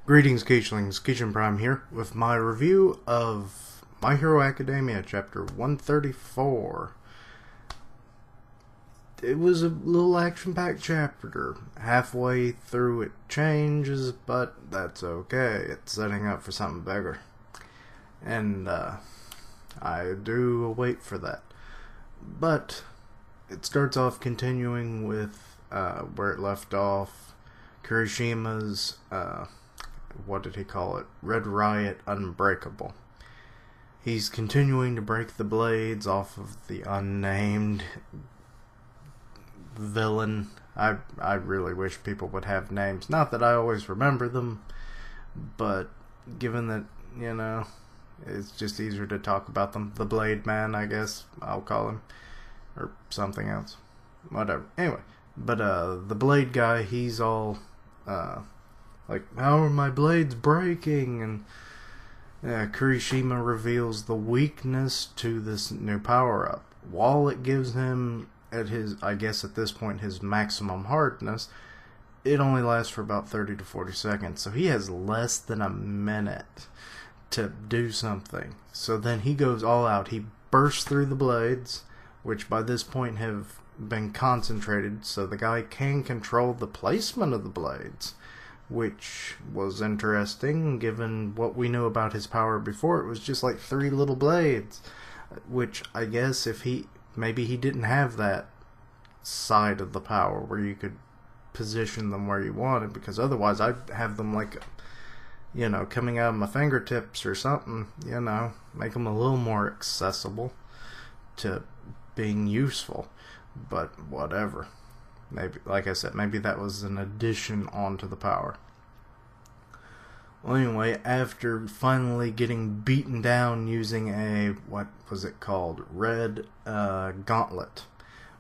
Greetings, Keichlings. Keichin Prime here with my review of My Hero Academia, Chapter 134. It was a little action-packed chapter. Halfway through it changes, but that's okay. It's setting up for something bigger. And, I do wait for that. But it starts off continuing with where it left off. Kirishima's, what did he call it? Red Riot Unbreakable. He's continuing to break the blades off of the unnamed villain. I really wish people would have names. Not that I always remember them, but given that, you know, it's just easier to talk about them. The Blade Man, I guess I'll call him. Or something else. Whatever. Anyway, but the Blade guy, he's all like, how are my blades breaking? And Kirishima reveals the weakness to this new power-up. While it gives him, at his, I guess at this point, his maximum hardness, it only lasts for about 30 to 40 seconds. So he has less than a minute to do something. So then he goes all out. He bursts through the blades, which by this point have been concentrated, so the guy can control the placement of the blades, which was interesting given what we knew about his power before. It was just like 3 little blades, which I guess if maybe he didn't have that side of the power where you could position them where you wanted, because otherwise I'd have them like, you know, coming out of my fingertips or something, you know, make them a little more accessible to being useful. But whatever. Maybe, like I said, maybe that was an addition onto the power. Well, anyway, after finally getting beaten down using a, what was it called? Red Gauntlet,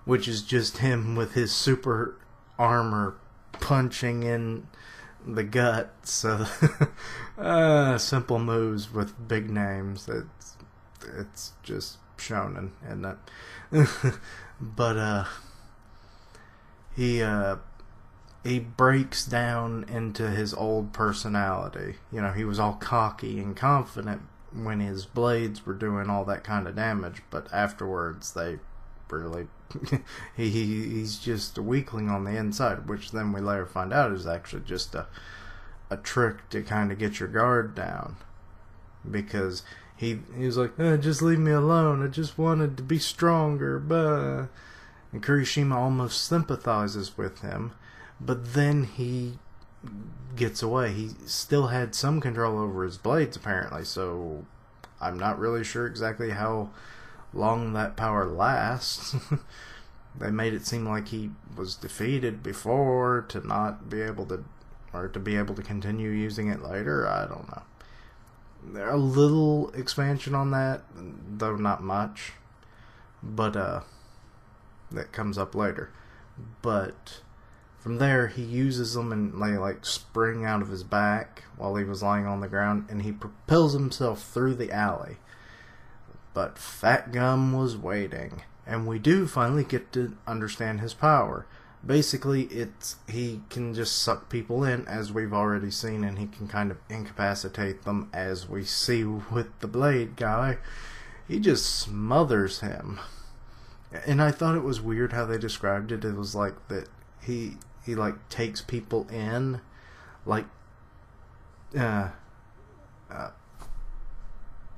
which is just him with his super armor punching in the gut. So, simple moves with big names. It's just shonen, isn't it? But he breaks down into his old personality. You know, he was all cocky and confident when his blades were doing all that kind of damage, but afterwards they really he's just a weakling on the inside, which then we later find out is actually just a trick to kind of get your guard down, because he was like, just leave me alone, I just wanted to be stronger, but... And Kirishima almost sympathizes with him, but then he gets away. He still had some control over his blades, apparently, so I'm not really sure exactly how long that power lasts. They made it seem like he was defeated before to not be able to, or to be able to continue using it later. I don't know. There's a little expansion on that, though not much. But, that comes up later. But from there, he uses them and they like spring out of his back while he was lying on the ground, and he propels himself through the alley. But Fat Gum was waiting, and we do finally get to understand his power. Basically, he can just suck people in, as we've already seen, and he can kind of incapacitate them, as we see with the Blade guy. He just smothers him. And I thought it was weird how they described it. It was like that he like takes people in, like, why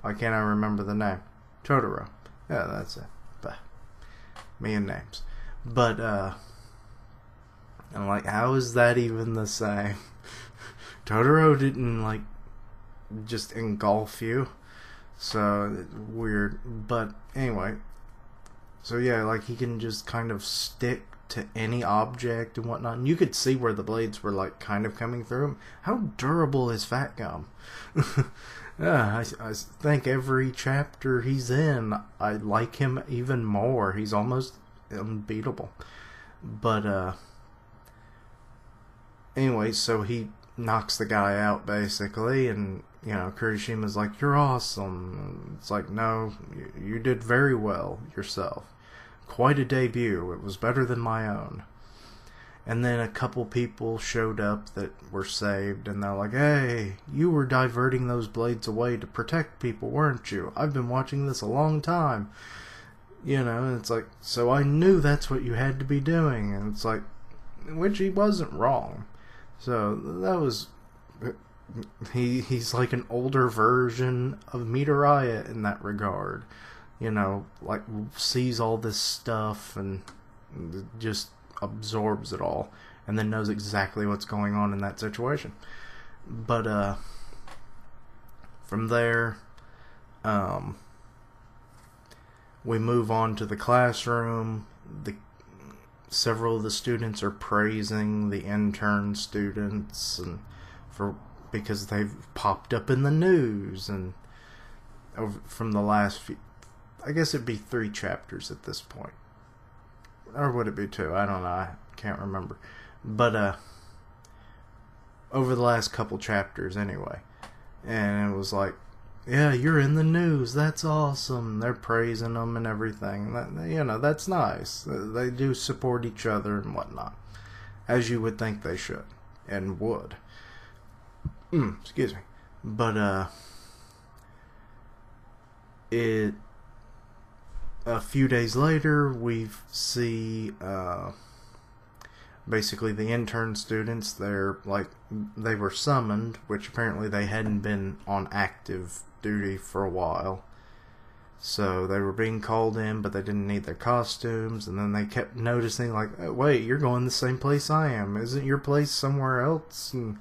can't I remember the name? Totoro. Yeah, that's it. But me and names. But I'm like, how is that even the same? Totoro didn't like just engulf you, so weird. But anyway. So yeah, like he can just kind of stick to any object and whatnot. And you could see where the blades were like kind of coming through him. How durable is Fat Gum? Yeah, I think every chapter he's in, I like him even more. He's almost unbeatable. But anyway, so he knocks the guy out basically, and you know, Kirishima's like, you're awesome. It's like, no, you did very well yourself. Quite a debut. It was better than my own. And then a couple people showed up that were saved, and they're like, hey, you were diverting those blades away to protect people, weren't you? I've been watching this a long time. You know, and it's like, so I knew that's what you had to be doing. And it's like, which he wasn't wrong. So that was... He's like an older version of Midoriya in that regard. You know, like, sees all this stuff and just absorbs it all, and then knows exactly what's going on in that situation. But from there, we move on to the classroom. Several of the students are praising the intern students and because they've popped up in the news, and from the last few, I guess it'd be 3 chapters at this point. Or would it be 2? I don't know. I can't remember. But, over the last couple chapters anyway. And it was like, yeah, you're in the news. That's awesome. They're praising them and everything. You know, that's nice. They do support each other and whatnot. As you would think they should. And would. Excuse me. But, a few days later, we see basically the intern students. They were summoned, which apparently they hadn't been on active duty for a while. So they were being called in, but they didn't need their costumes. And then they kept noticing, like, wait, you're going the same place I am. Isn't your place somewhere else? And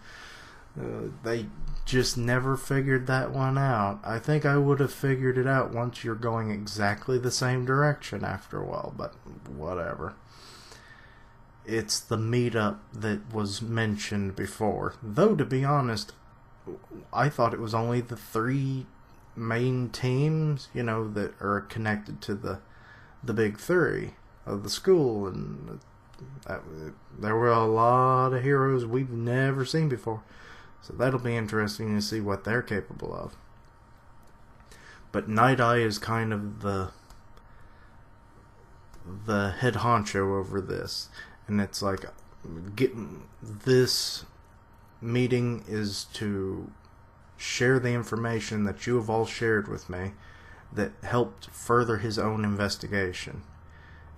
they just never figured that one out. I think I would have figured it out once you're going exactly the same direction after a while, but whatever. It's the meetup that was mentioned before. Though, to be honest, I thought it was only the 3 main teams, you know, that are connected to the big 3 of the school, and there were a lot of heroes we've never seen before. So that'll be interesting to see what they're capable of. But Night Eye is kind of the head honcho over this. And it's like, this meeting is to share the information that you have all shared with me that helped further his own investigation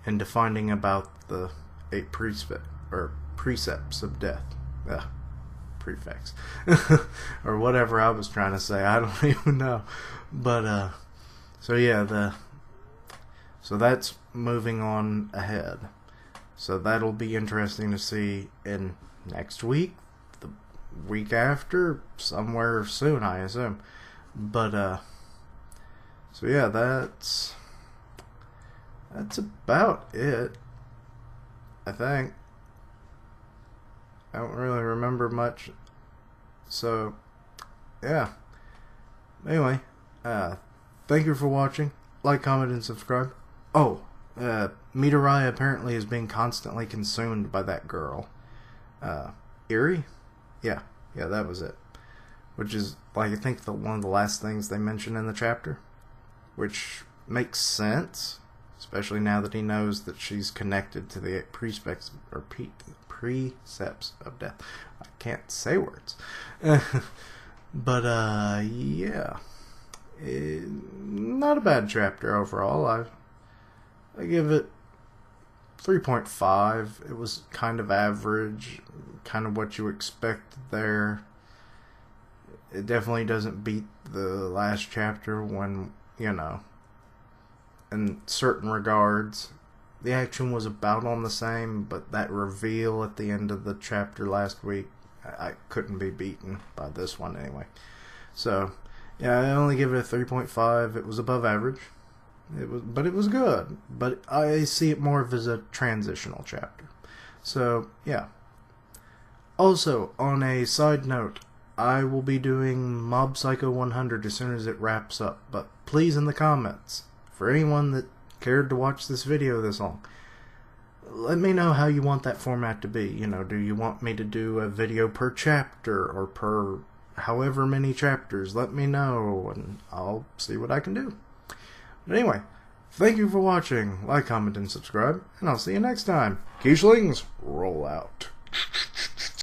into finding about the 8 precepts of death. Prefix. Or whatever I was trying to say. I don't even know. But, so yeah, so that's moving on ahead. So that'll be interesting to see in next week, the week after, somewhere soon, I assume. But, so yeah, that's about it, I think. I don't really remember much. So, yeah. Anyway, thank you for watching. Like, comment, and subscribe. Oh, Midoriya apparently is being constantly consumed by that girl. Eri? Yeah, that was it. Which is, like, I think one of the last things they mention in the chapter. Which makes sense. Especially now that he knows that she's connected to the 8 precepts of death. I can't say words. But, yeah. Not a bad chapter overall. I give it 3.5. It was kind of average. Kind of what you expect there. It definitely doesn't beat the last chapter when, you know, in certain regards, the action was about on the same, but that reveal at the end of the chapter last week, I couldn't be beaten by this one anyway. So, yeah, I only give it a 3.5. It was above average. But it was good. But I see it more of as a transitional chapter. So, yeah. Also, on a side note, I will be doing Mob Psycho 100 as soon as it wraps up. But please, in the comments, for anyone that cared to watch this video this long, let me know how you want that format to be. You know, do you want me to do a video per chapter or per however many chapters? Let me know, and I'll see what I can do. But anyway, Thank you for watching. Like, comment, and subscribe, and I'll see you next time. Keishlings, roll out.